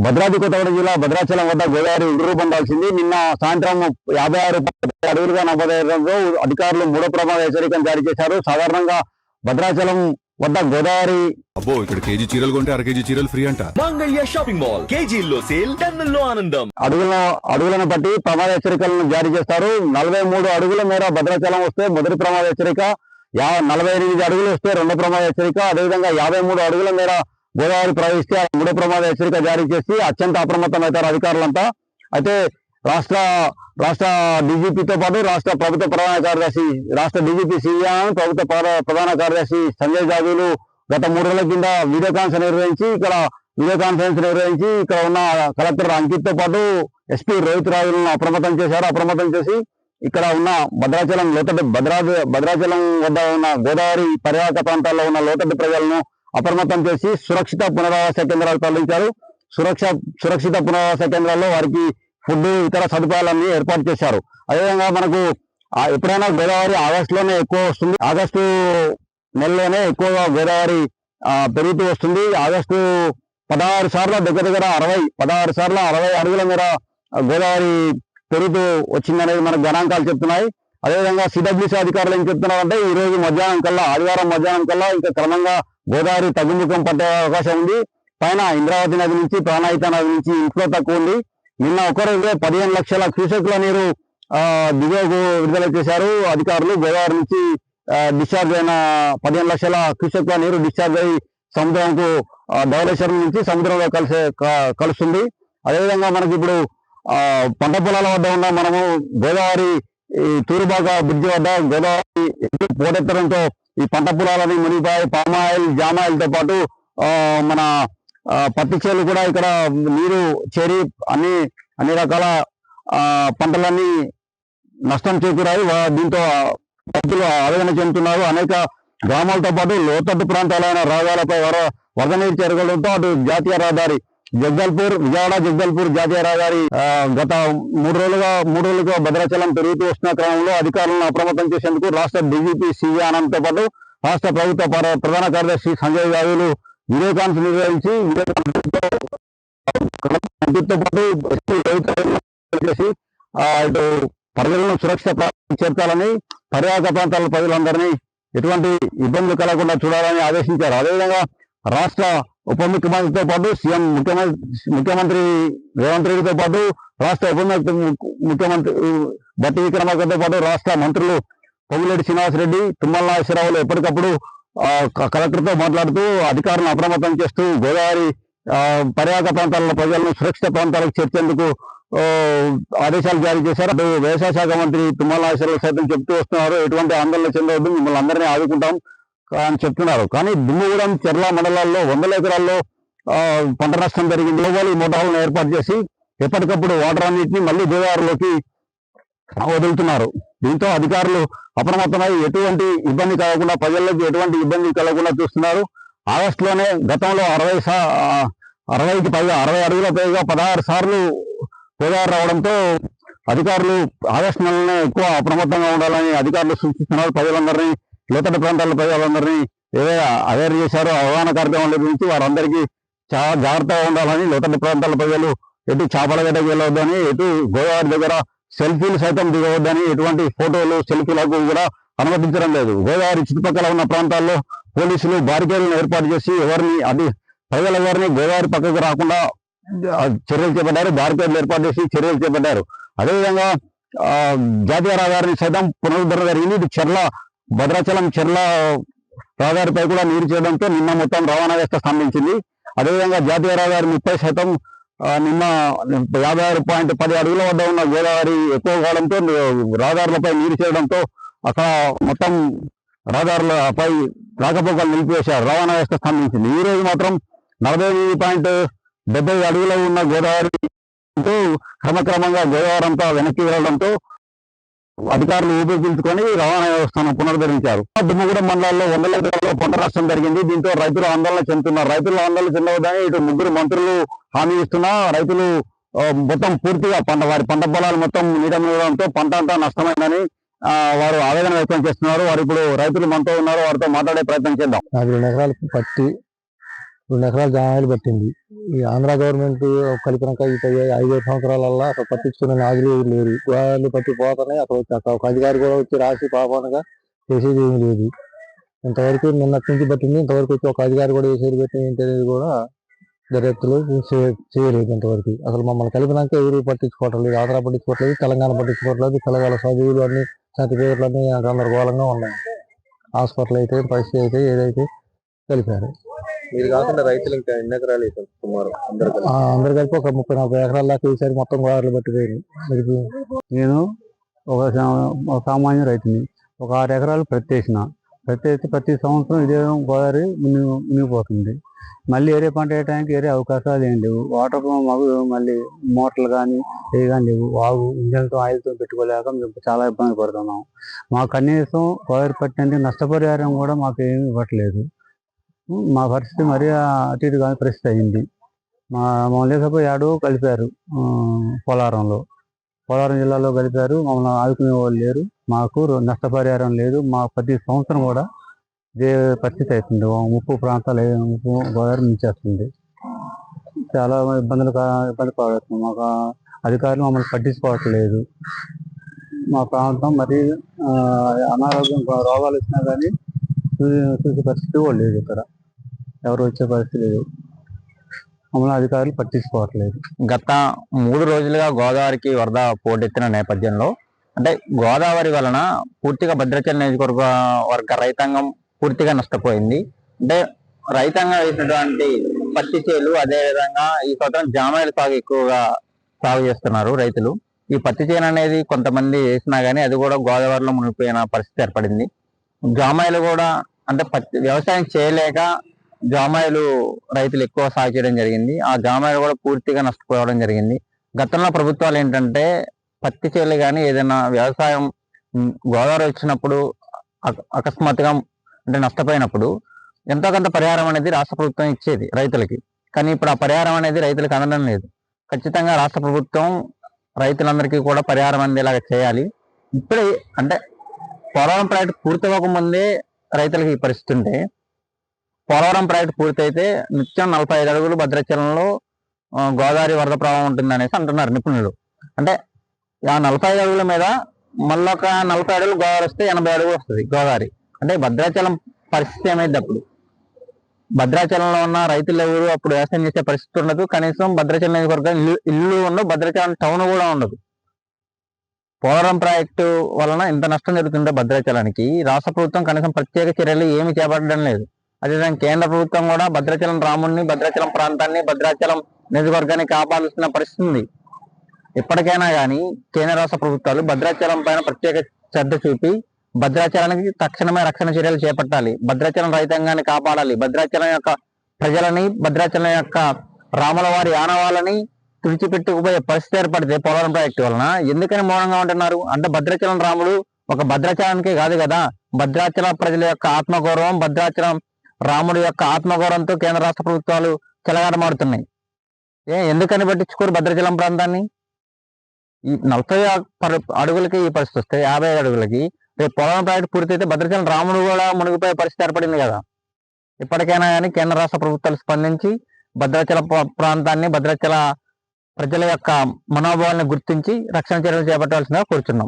భద్రాద్రి కొత్తగూడెం జిల్లా భద్రాచలం వద్ద గోదావరి ఉగ్రరూపం దాల్చింది. నిన్న సాయంత్రం 56 అడుగులుగా నమోదవడంతో అధికారులు మూడో ప్రమాద హెచ్చరికను జారీ చేశారు. సాధారణంగా భద్రాచలం వద్ద గోదావరి అబ్బో ఇక్కడ కేజీ చీరలు కొంటే అర కేజీ చీరలు ఫ్రీ అంట. మంగళ్య షాపింగ్ మాల్ కేజీల్లో సేల్ టన్నుల్లో ఆనందం. అడుగులను బట్టి ప్రమాద హెచ్చరికలను జారీ చేస్తారు. 43 అడుగుల మేర భద్రాచలం వస్తే మొదటి ప్రమాద హెచ్చరిక, 48 అడుగులు వస్తే రెండో ప్రమాద హెచ్చరిక, అదేవిధంగా 53 అడుగుల మేర గోదావరి ప్రవహిస్తే మూడో ప్రమాద హెచ్చరిక జారీ చేసి అత్యంత అప్రమత్తమవుతారు అధికారులంతా. అయితే రాష్ట్ర డీజీపీతో పాటు రాష్ట్ర ప్రభుత్వ ప్రధాన కార్యదర్శి, రాష్ట్ర డీజీపీ సివిఆర్, ప్రభుత్వ ప్రధాన కార్యదర్శి సంజయ్ జాజులు గత 3 రోజుల కింద వీడియో కాన్ఫరెన్స్ నిర్వహించి ఇక్కడ ఉన్న కలెక్టర్ అంకిత్ తో పాటు ఎస్పీ రోహిత్ రాజులను అప్రమత్తం చేసి ఇక్కడ ఉన్న భద్రాచలం వద్ద ఉన్న గోదావరి పర్యాటక ప్రాంతాల్లో ఉన్న లోతట్టు ప్రజలను అప్రమత్తం చేసి సురక్షిత పునరావాస కేంద్రాలు తరలించారు. సురక్షిత పునరావాస కేంద్రాల్లో వారికి ఫుడ్, ఇతర సదుపాయాలన్నీ ఏర్పాటు చేశారు. అదేవిధంగా మనకు ఎప్పుడైనా గోదావరి ఆగస్టులోనే ఎక్కువ వస్తుంది. ఆగస్టు నెలలోనే ఎక్కువగా గోదావరి పెరుగుతూ వస్తుంది. ఆగస్టు 16 సార్లు దగ్గర 60 అడుగుల మేర గోదావరి పెరుగుతూ వచ్చిందనేది మనకు గణాంకాలు చెప్తున్నాయి. అదేవిధంగా సిడబ్ల్యూసీ అధికారులు ఏం చెప్తున్నారంటే ఈ రోజు ఆదివారం మధ్యాహ్నం కల్లా ఇంకా క్రమంగా గోదావరి తగ్గుముఖం పట్టే అవకాశం ఉంది. పైన ఇంద్రావతి నది నుంచి, ప్రాణహిత నది నుంచి ఇన్ఫ్లో తక్కువ ఉంది. నిన్న ఒకరోజే 15 లక్షల క్యూసెక్ల నీరు దిగువకు విడుదల చేశారు అధికారులు. గోదావరి నుంచి డిశ్చార్జ్ అయిన 15 లక్షల క్యూసెక్ల నీరు డిశ్చార్జ్ అయ్యి సముద్రంకు ధవళేశ్వరం నుంచి సముద్రంలో కలుస్తుంది. అదేవిధంగా మనకి ఇప్పుడు పంట పొలాల వద్ద ఉన్న మనము గోదావరి తూరుబాక బ్రిడ్జి వద్ద గోదావరి పోటెత్తడంతో ఈ పంట పొలాలని మునిగిపోయి పామాయిల్, జామాయిల్ తో పాటు మన పత్తి చేలు కూడా ఇక్కడ నీరు చేరి అన్ని రకాల పంటలన్నీ నష్టం చేకూరాయి. దీంతో రైతులు ఆవేదన చెందుతున్నారు. అనేక గ్రామాలతో పాటు లోతట్టు ప్రాంతాలైన రాగాలపై వరద నీరు చేరగడంతో అటు జాతీయ రహదారి విజయవాడ-జగదల్పూర్ జాతీయ రహదారి గత 3 రోజులుగా భద్రాచలం పెరుగుతూ వస్తున్న క్రమంలో అధికారులను అప్రమత్తం చేసేందుకు రాష్ట్ర డీజీపీ సివి ఆనంద్తో పాటు రాష్ట్ర ప్రభుత్వ ప్రధాన కార్యదర్శి సంజయ్ జాజులు వీడియో కాన్ఫరెన్స్ నిర్వహించి చేసి ఇటు ప్రజలను సురక్షిత చేర్చాలని, పర్యాటక ప్రాంతాల ప్రజలందరినీ ఎటువంటి ఇబ్బందులు కలగకుండా చూడాలని ఆదేశించారు. అదేవిధంగా రాష్ట్ర ఉప ముఖ్యమంత్రితో పాటు ముఖ్యమంత్రి రేవంత్ రెడ్డితో పాటు రాష్ట్ర ఉప ముఖ్యమంత్రి బట్టి విక్రమార్కతో పాటు రాష్ట్ర మంత్రులు పొంగులేటి శ్రీనివాసరెడ్డి, తుమ్మల నాగేశ్వరరావులు ఎప్పటికప్పుడు కలెక్టర్తో మాట్లాడుతూ అధికారులను అప్రమత్తం చేస్తూ గోదావరి పర్యాటక ప్రాంతాల ప్రజలను సురక్షిత ప్రాంతాలకు చేర్చేందుకు ఆదేశాలు జారీ చేశారు. అటు వ్యవసాయ శాఖ మంత్రి తుమ్మల నాగేశ్వరరావు సైతం చెప్తూ వస్తున్నారు, ఎటువంటి ఆందోళన చెందవద్దు, మిమ్మల్ని అందరినీ ఆదుకుంటాం అని చెప్తున్నారు. కానీ దుమ్ముగూడెం, చెర్ల మండలాల్లో 100 ఎకరాల్లో పంట నష్టం జరిగింది. ఈ మోటార్లను ఏర్పాటు చేసి ఎప్పటికప్పుడు వాటర్ అన్నింటినీ మళ్ళీ గోదావరిలోకి వదులుతున్నారు. దీంతో అధికారులు అప్రమత్తమై ఎటువంటి ఇబ్బంది కలగకుండా, ప్రజల్లోకి ఎటువంటి ఇబ్బంది కలగకుండా చూస్తున్నారు. ఆగస్టులోనే గతంలో 60 అడుగుల పైగా 16 సార్లు గోదావరి రావడంతో అధికారులు ఆగస్టు నెలలోనే ఎక్కువ అప్రమత్తంగా ఉండాలని అధికారులు సూచిస్తున్నారు. ప్రజలందరినీ, లోతట్టు ప్రాంతాల ప్రజలందరినీ అవేర్ చేశారు. అవగాహన కార్యక్రమం నిర్వహించి వారందరికీ చాలా జాగ్రత్తగా ఉండాలని, లోతట్టు ప్రాంతాల ప్రజలు ఎటు చేపల గడ్డకు వెళ్ళవద్దని, ఎటు గోదావరి దగ్గర సెల్ఫీలు సైతం దిగవద్దని, ఎటువంటి ఫోటోలు, సెల్ఫీలకు కూడా అనుమతించడం లేదు. గోదావరి చుట్టుపక్కల ఉన్న ప్రాంతాల్లో పోలీసులు బారికేడ్లను ఏర్పాటు చేసి ప్రజలెవరిని గోదావరి పక్కకు రాకుండా చర్యలు చేపట్టారు. బారికేడ్లు ఏర్పాటు చేసి చర్యలు చేపట్టారు. అదేవిధంగా జాతీయ రహదారిని సైతం పునరుద్ధరణ జరిగింది. ఇటు భద్రాచలం చెర్ల రహదారిపై కూడా నీరు చేయడంతో నిన్న మొత్తం రవాణా వ్యవస్థ స్తంభించింది. అదేవిధంగా జాతీయ రహదారి 30 సైతం నిన్న 56.10 అడుగుల వద్ద ఉన్న గోదావరి ఎక్కువ కావడంతో రహదారులపై నీరు చేయడంతో అక్కడ మొత్తం రహదారులపై రాకపోకలు నిలిపివేశారు. రవాణా వ్యవస్థ స్తంభించింది. ఈ రోజు మాత్రం 48.70 అడుగులు ఉన్న గోదావరి క్రమక్రమంగా గోదావరి అంతా వెనక్కి వెళ్ళడంతో అధికారులు ఊపిరిపీల్చుకొని రవాణా వ్యవస్థను పునరుద్ధరించారు. దుమ్మగూడెం మండలాల్లో 100 ఎకరాల్లో పంట నష్టం జరిగింది. దీంతో రైతులు ఆందోళన చెందుతున్నారు. రైతులు ఆందోళన చెందవద్దని ఇటు 3 మంత్రులు హామీ ఇస్తున్నా రైతులు మొత్తం పూర్తిగా వారి పంట పొలాలు మొత్తం నీట మునగడంతో పంట అంతా నష్టమైందని వారు ఆవేదన వ్యక్తం చేస్తున్నారు. వారు ఇప్పుడు రైతులు మనతో ఉన్నారు, వారితో మాట్లాడే ప్రయత్నం చేద్దాం. 4 ఎకరాలకు పత్తి, 2 ఎకరాల జామాయిలు పట్టింది. ఈ ఆంధ్ర గవర్నమెంట్ కలిపినాక ఈ 5 సంవత్సరాలల్లా అసలు పట్టించుకునే నాదులు ఎవరు లేరు. గోదావరిలో పట్టిపోతానే అక్కడ ఒక అధికారి కూడా వచ్చి రాసి పాపనగా చేసేది ఏమి లేదు. ఇంతవరకు నిన్నటి నుంచి పట్టింది, ఇంతవరకు వచ్చి ఒక అధికారి కూడా వేసేది పెట్టింది ఏంటనేది కూడా దర్యాప్తులు చేయలేదు ఇంతవరకు. అసలు మమ్మల్ని కలిపినాక ఎవరు పట్టించుకోవటం లేదు. ఆంధ్ర పట్టించుకోవట్లేదు, తెలంగాణ పట్టించుకోవట్లేదు. పిల్లగాళ్ళ చదువులు అన్ని సర్టిఫికేట్లు అన్ని గందరగోళంగా ఉన్నాయి. హాస్పిటల్ అయితే పరిస్థితి అయితే ఏదైతే కలిపారు. మీరు కాకుండా రైతులు ఇంకా ఎన్ని ఎకరాలు వేసారు సుమారు అందరు కలిపి ఒక 30-40 ఎకరాల దాకా వేసారు. మొత్తం గోదావరిలో పట్టిపోయింది. నేను ఒక సామాన్య రైతుని. ఒక 6 ఎకరాలు ప్రత్యేసిన. ప్రతి సంవత్సరం ఇదే గోదావరి మునిగిపోతుంది. మళ్ళీ ఏరే పంట వేయడానికి ఏరే అవకాశాలు ఏం లేవు. వాటర్ మాకు మళ్ళీ మోటార్లు కానీ ఏవి కానీ లేవు. వాగు ఇంజన్తో ఆయిల్తో పెట్టుకోలేక మేము చాలా ఇబ్బంది పడుతున్నాం. మాకు కనీసం గోదావరి పట్టినందుకు నష్టపరిహారం కూడా మాకు ఏమి ఇవ్వట్లేదు. మా పరిస్థితి మరీ అటు ఇటు కాని పరిస్థితి అయింది. మమ్మల్ని లేకపోయి ఏడో కలిపారు. పోలవరం జిల్లాలో కలిపారు. మమ్మల్ని ఆదుకునే వాళ్ళు లేరు. మాకు నష్టపరిహారం లేదు. మా ప్రతి సంవత్సరం కూడా ఇదే పరిస్థితి అవుతుంది. ముప్పు ప్రాంతాలు ముప్పు గోదావరి మించేస్తుంది. చాలా ఇబ్బంది పడుతుంది. మాకు అధికారులు మమ్మల్ని పట్టించుకోవట్లేదు. మా ప్రాంతం మరి అనారోగ్యం రోగాలు వచ్చినా కానీ చూసే పరిస్థితి కూడా లేదు. ఇక్కడ ఎవరు వచ్చే పరిస్థితి లేదు. మమ్మల్ని అధికారులు పట్టించుకోవట్లేదు. గత 3 రోజులుగా గోదావరికి వరద పోటెత్తిన నేపథ్యంలో అంటే గోదావరి వలన పూర్తిగా భద్రాచలం నియోజకవర్గ రైతాంగం పూర్తిగా నష్టపోయింది. అంటే రైతాంగం వేసినటువంటి పత్తి చేలు, అదేవిధంగా ఈ సంవత్సరం జామాయిల సాగు ఎక్కువగా సాగు చేస్తున్నారు రైతులు. ఈ పత్తి చేను అనేది కొంతమంది వేసినా కానీ అది కూడా గోదావరిలో మునిగిపోయిన పరిస్థితి ఏర్పడింది. జామాయిలు కూడా అంటే వ్యవసాయం చేయలేక జామాయిలు రైతులు ఎక్కువ సాగు చేయడం జరిగింది. ఆ జామాయిలు కూడా పూర్తిగా నష్టపోవడం జరిగింది. గతంలో ప్రభుత్వాలు ఏంటంటే పత్తి చేలు కానీ ఏదైనా వ్యవసాయం గోదావరి వచ్చినప్పుడు అకస్మాత్తుగా అంటే నష్టపోయినప్పుడు ఎంతో కొంత పరిహారం అనేది రాష్ట్ర ప్రభుత్వం ఇచ్చేది రైతులకి. కానీ ఇప్పుడు ఆ పరిహారం అనేది రైతులకు అందడం లేదు. ఖచ్చితంగా రాష్ట్ర ప్రభుత్వం రైతులందరికీ కూడా పరిహారం అందేలాగా చేయాలి. ఇప్పుడే అంటే పోలవరం ప్రాజెక్టు పూర్తి అవ్వకముందే రైతులకి ఈ పరిస్థితి ఉంటే, పోలవరం ప్రాజెక్టు పూర్తయితే నిత్యం 45 అడుగులు భద్రాచలంలో గోదావరి వరద ప్రవాహం ఉంటుంది అనేసి అంటున్నారు నిపుణులు. అంటే ఆ 45 అడుగుల మీద మళ్ళీ ఒక 40 అడుగులు గోదావరి వస్తే 80 అడుగులు వస్తుంది గోదావరి. అంటే భద్రాచలం పరిస్థితి ఏమైంది? అప్పుడు భద్రాచలంలో ఉన్న రైతులు ఎవరు అప్పుడు వ్యవసాయం చేసే పరిస్థితి ఉండదు. కనీసం భద్రాచలం నియోజకవర్గం ఇల్లు ఉండవు, భద్రాచలం టౌన్ కూడా ఉండదు. పోలవరం ప్రాజెక్టు వలన ఇంత నష్టం జరుగుతుంటే భద్రాచలానికి రాష్ట్ర ప్రభుత్వం కనీసం ప్రత్యేక చర్యలు ఏమి చేపట్టడం లేదు. అదేవిధంగా కేంద్ర ప్రభుత్వం కూడా భద్రాచలం రాముడిని, భద్రాచలం ప్రాంతాన్ని, భద్రాచలం నియోజకవర్గాన్ని కాపాడాల్సిన పరిస్థితి ఉంది. ఎప్పటికైనా కానీ కేంద్ర రాష్ట్ర ప్రభుత్వాలు భద్రాచలం పైన ప్రత్యేక శ్రద్ధ చూపి భద్రాచలానికి తక్షణమే రక్షణ చర్యలు చేపట్టాలి. భద్రాచలం రైతాంగాన్ని కాపాడాలి. భద్రాచలం యొక్క ప్రజలని, భద్రాచలం యొక్క రాముల వారి ఆనవాళ్ళని తుడిచిపెట్టుకుపోయే పరిస్థితి ఏర్పడితే పోలవరం ప్రాజెక్టు వలన ఎందుకని మౌనంగా ఉంటున్నారు? అంటే భద్రాచలం రాముడు ఒక భద్రాచలానికే కాదు కదా, భద్రాచల ప్రజల యొక్క ఆత్మగౌరవం, భద్రాచలం రాముడి యొక్క ఆత్మగౌరవంతో కేంద్ర రాష్ట్ర ప్రభుత్వాలు చెలగాటమాడుతున్నాయి. ఎందుకని పట్టించుకోరు భద్రాచలం ప్రాంతాన్ని? ఈ 40 అడుగులకి ఈ పరిస్థితి వస్తే 50 అడుగులకి రేపు పోలవరం ప్రాజెక్టు పూర్తయితే భద్రాచలం రాముడు కూడా మునిగిపోయే పరిస్థితి ఏర్పడింది కదా. ఇప్పటికైనా కానీ కేంద్ర రాష్ట్ర ప్రభుత్వాలు స్పందించి భద్రాచల ప్రాంతాన్ని, భద్రాచల ప్రజల యొక్క మనోభావాలను గుర్తించి రక్షణ చర్యలు చేపట్టాల్సిందిగా కోరుచున్నాం.